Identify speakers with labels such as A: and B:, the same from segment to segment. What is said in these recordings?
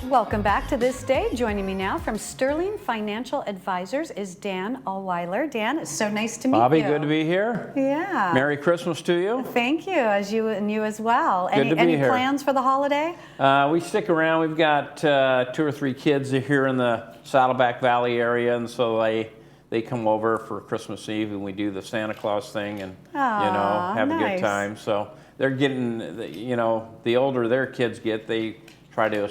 A: Welcome back to This Day. Joining me now from Sterling Financial Advisors is Dan Allweiler. Dan, it's so nice to meet
B: Bobby,
A: you.
B: good to be here.
A: Yeah.
B: Merry Christmas to you.
A: Thank you, as you as well.
B: Good to be
A: any
B: here.
A: plans for the holiday?
B: We stick around. We've got 2 or 3 kids here in the Saddleback Valley area, and so they come over for Christmas Eve, and we do the Santa Claus thing, and have a good time. So they're getting, the older their kids get, they try to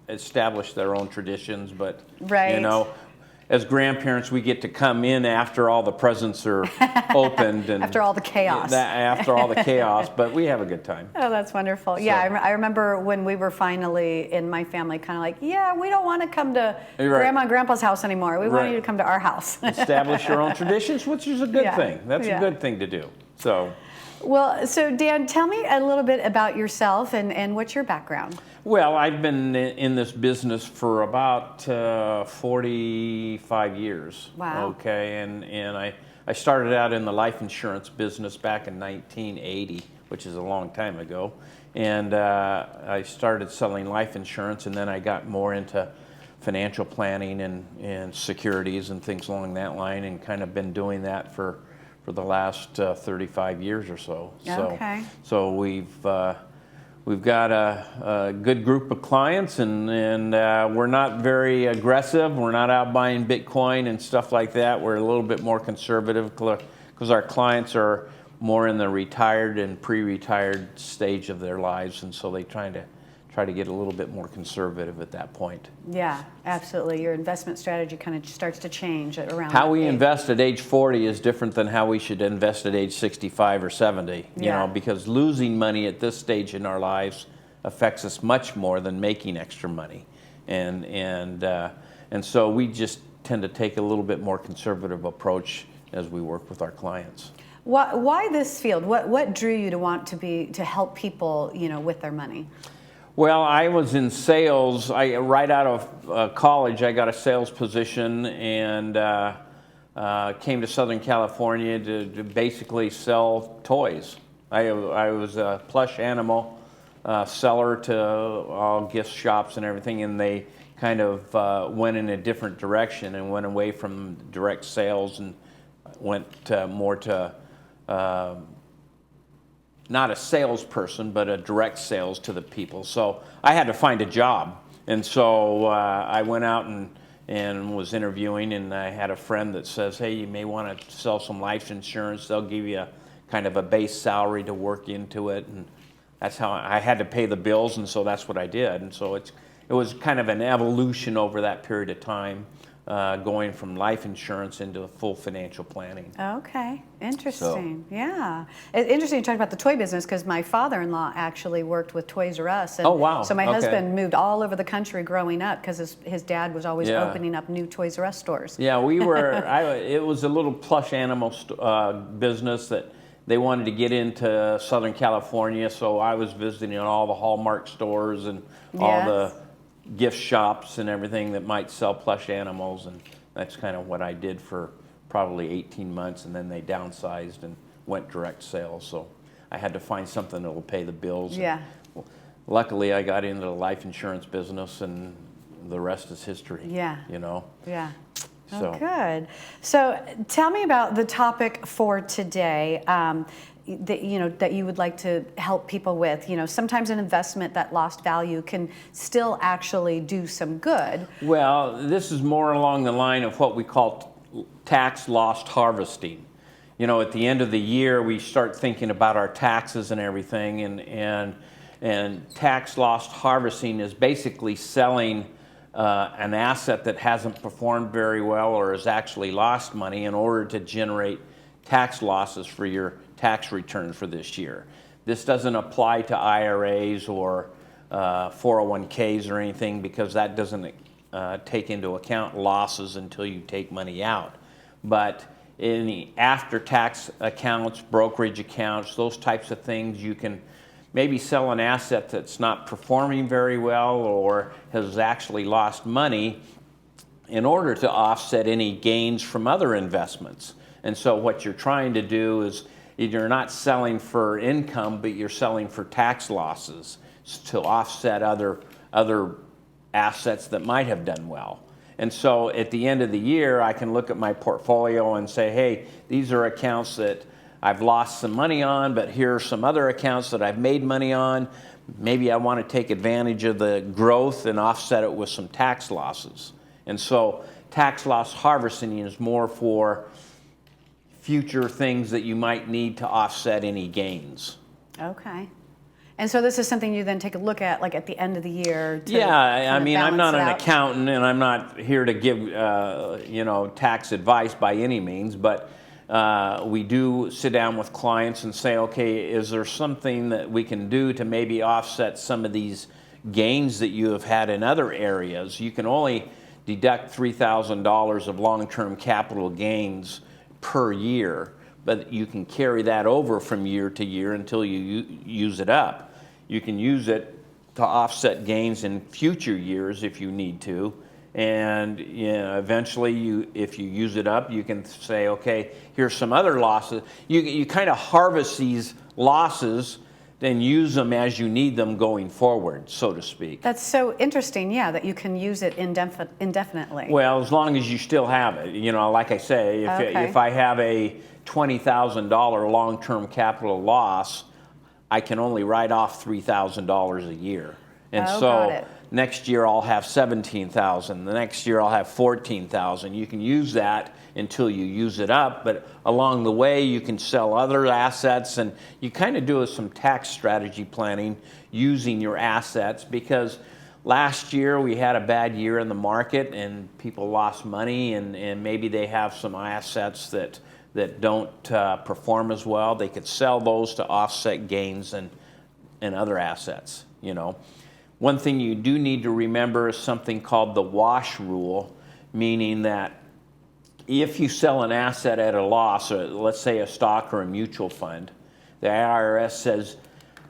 B: establish their own traditions, but as grandparents, we get to come in after all the presents are opened and
A: after all the chaos.
B: But we have a good time.
A: Oh, that's wonderful. So, yeah, I remember when we were finally in my family, kind of like, we don't want to come to Grandma and Grandpa's house anymore. We want you to come to our house.
B: Establish your own traditions, which is a good thing. That's a good thing to do.
A: Well, so Dan, tell me a little bit about yourself and what's your background?
B: Well, I've been in this business for about 45 years.
A: Wow.
B: Okay, and I started out in the life insurance business back in 1980, which is a long time ago. And I started selling life insurance, and then I got more into financial planning and securities and things along that line, and kind of been doing that for the last 35 years or so.
A: Okay.
B: So we've got a good group of clients, and we're not very aggressive. We're not out buying Bitcoin and stuff like that. We're a little bit more conservative because our clients are more in the retired and pre-retired stage of their lives, and so they try to get a little bit more conservative at that point.
A: Yeah, absolutely. Your investment strategy kind of starts to change around
B: how we invest at age 40 is different than how we should invest at age 65 or 70, because losing money at this stage in our lives affects us much more than making extra money. And so we just tend to take a little bit more conservative approach as we work with our clients.
A: Why this field? What drew you to want to help people, with their money?
B: Well, I was in sales. Right out of college, I got a sales position and came to Southern California to basically sell toys. I was a plush animal seller to all gift shops and everything, and they kind of went in a different direction and went away from direct sales and went more to not a salesperson, but a direct sales to the people. So I had to find a job. And so I went out and was interviewing, and I had a friend that says, hey, you may want to sell some life insurance. They'll give you kind of a base salary to work into it. And that's how I had to pay the bills, and so that's what I did. And so it was kind of an evolution over that period of time, going from life insurance into full financial planning.
A: Okay, interesting. Yeah, it's interesting you talk about the toy business because my father-in-law actually worked with Toys R Us. And
B: oh wow!
A: So my husband moved all over the country growing up because his dad was always opening up new Toys R Us stores.
B: Yeah, we were. It was a little plush animal business that they wanted to get into Southern California, so I was visiting all the Hallmark stores and all the gift shops and everything that might sell plush animals, and that's kind of what I did for probably 18 months, and then they downsized and went direct sales, so I had to find something that will pay the bills.
A: Yeah.
B: And luckily I got into the life insurance business, and the rest is history.
A: Yeah. Yeah.
B: So.
A: Oh, good. So tell me about the topic for today. That you would like to help people with. Sometimes an investment that lost value can still actually do some good.
B: Well, this is more along the line of what we call tax loss harvesting. At the end of the year, we start thinking about our taxes and everything, and tax loss harvesting is basically selling an asset that hasn't performed very well or has actually lost money in order to generate tax losses for your tax return for this year. This doesn't apply to IRAs or 401ks or anything, because that doesn't take into account losses until you take money out. But in the after-tax accounts, brokerage accounts, those types of things, you can maybe sell an asset that's not performing very well or has actually lost money in order to offset any gains from other investments. And so what you're trying to do is you're not selling for income, but you're selling for tax losses to offset other assets that might have done well. And so at the end of the year, I can look at my portfolio and say, hey, these are accounts that I've lost some money on, but here are some other accounts that I've made money on. Maybe I want to take advantage of the growth and offset it with some tax losses. And so tax loss harvesting is more for future things that you might need to offset any gains.
A: Okay. And so this is something you then take a look at, like at the end of the year. To
B: Yeah, I mean, I'm not an
A: out.
B: accountant, and I'm not here to give tax advice by any means, but we do sit down with clients and say, okay, is there something that we can do to maybe offset some of these gains that you have had in other areas? You can only deduct $3,000 of long-term capital gains per year, but you can carry that over from year to year until you use it up. You can use it to offset gains in future years if you need to, and eventually if you use it up, you can say, okay, here's some other losses. You kind of harvest these losses, then use them as you need them going forward, so to speak.
A: That's so interesting, yeah, that you can use it indefinitely.
B: Well, as long as you still have it. Like I say, if I have a $20,000 long-term capital loss, I can only write off $3,000 a year. And so next year I'll have $17,000. The next year I'll have $14,000. You can use that until you use it up, but along the way you can sell other assets, and you kind of do some tax strategy planning using your assets, because last year we had a bad year in the market and people lost money, and maybe they have some assets that don't perform as well. They could sell those to offset gains and other assets. One thing you do need to remember is something called the wash rule, meaning that if you sell an asset at a loss, or let's say a stock or a mutual fund, the IRS says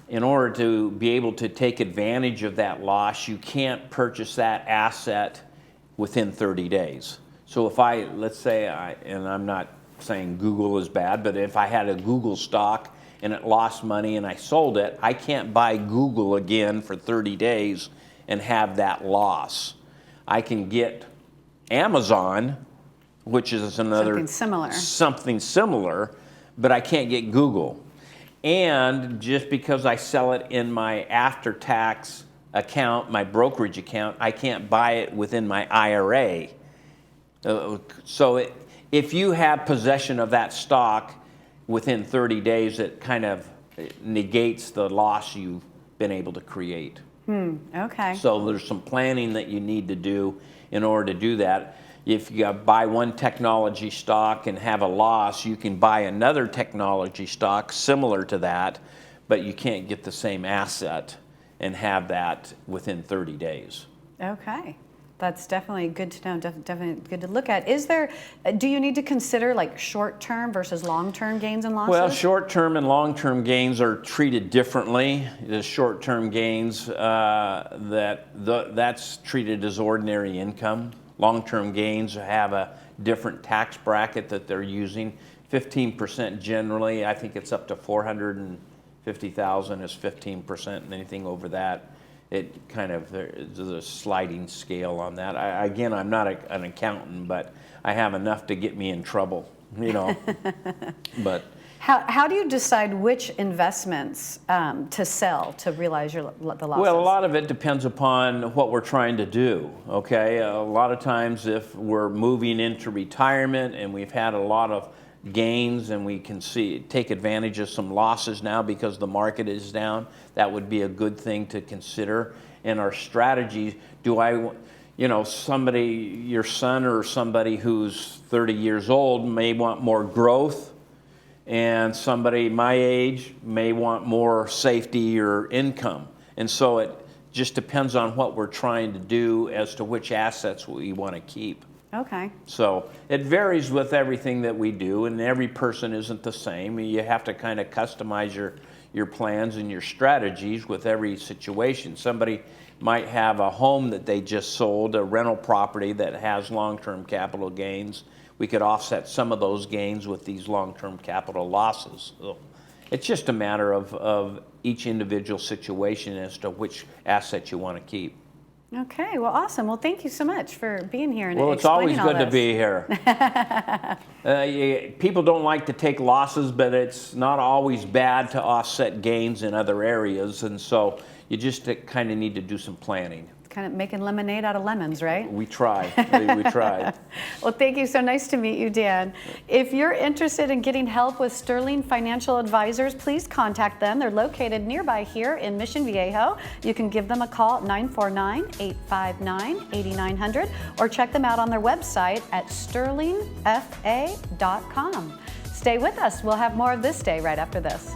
B: in order to be able to take advantage of that loss, you can't purchase that asset within 30 days. So if let's say, and I'm not saying Google is bad, but if I had a Google stock and it lost money and I sold it, I can't buy Google again for 30 days and have that loss. I can get Amazon, which is another something similar, but I can't get Google. And just because I sell it in my after-tax account, my brokerage account, I can't buy it within my IRA. If you have possession of that stock within 30 days, it kind of negates the loss you've been able to create.
A: Okay.
B: So there's some planning that you need to do in order to do that. If you buy one technology stock and have a loss, you can buy another technology stock similar to that, but you can't get the same asset and have that within 30 days.
A: Okay. That's definitely good to know, definitely good to look at. Do you need to consider like short-term versus long-term gains and losses?
B: Well, short-term and long-term gains are treated differently. The short-term gains, that's treated as ordinary income. Long-term gains have a different tax bracket that they're using. 15% generally. I think it's up to $450,000 is 15%, and anything over that, it kind of, there's a sliding scale on that. Again, I'm not an accountant, but I have enough to get me in trouble, But
A: how do you decide which investments to sell to realize the losses?
B: Well, a lot of it depends upon what we're trying to do, okay? A lot of times if we're moving into retirement and we've had a lot of gains and we can take advantage of some losses now because the market is down, that would be a good thing to consider. And our strategy, somebody, your son or somebody who's 30 years old may want more growth, and somebody my age may want more safety or income. And so it just depends on what we're trying to do as to which assets we want to keep.
A: Okay.
B: So it varies with everything that we do, and every person isn't the same. You have to kind of customize your plans and your strategies with every situation. Somebody might have a home that they just sold, a rental property that has long-term capital gains. We could offset some of those gains with these long-term capital losses. So it's just a matter of each individual situation as to which asset you want to keep.
A: Okay, well, awesome. Well, thank you so much for being here and
B: Well, it's always
A: explaining all
B: good to
A: this.
B: be here. People don't like to take losses, but it's not always bad to offset gains in other areas, and so you just kind of need to do some planning.
A: Kind of making lemonade out of lemons, right?
B: We try. We try.
A: Well, thank you. So nice to meet you, Dan. If you're interested in getting help with Sterling Financial Advisors, please contact them. They're located nearby here in Mission Viejo. You can give them a call at 949-859-8900 or check them out on their website at sterlingfa.com. Stay with us. We'll have more of this day right after this.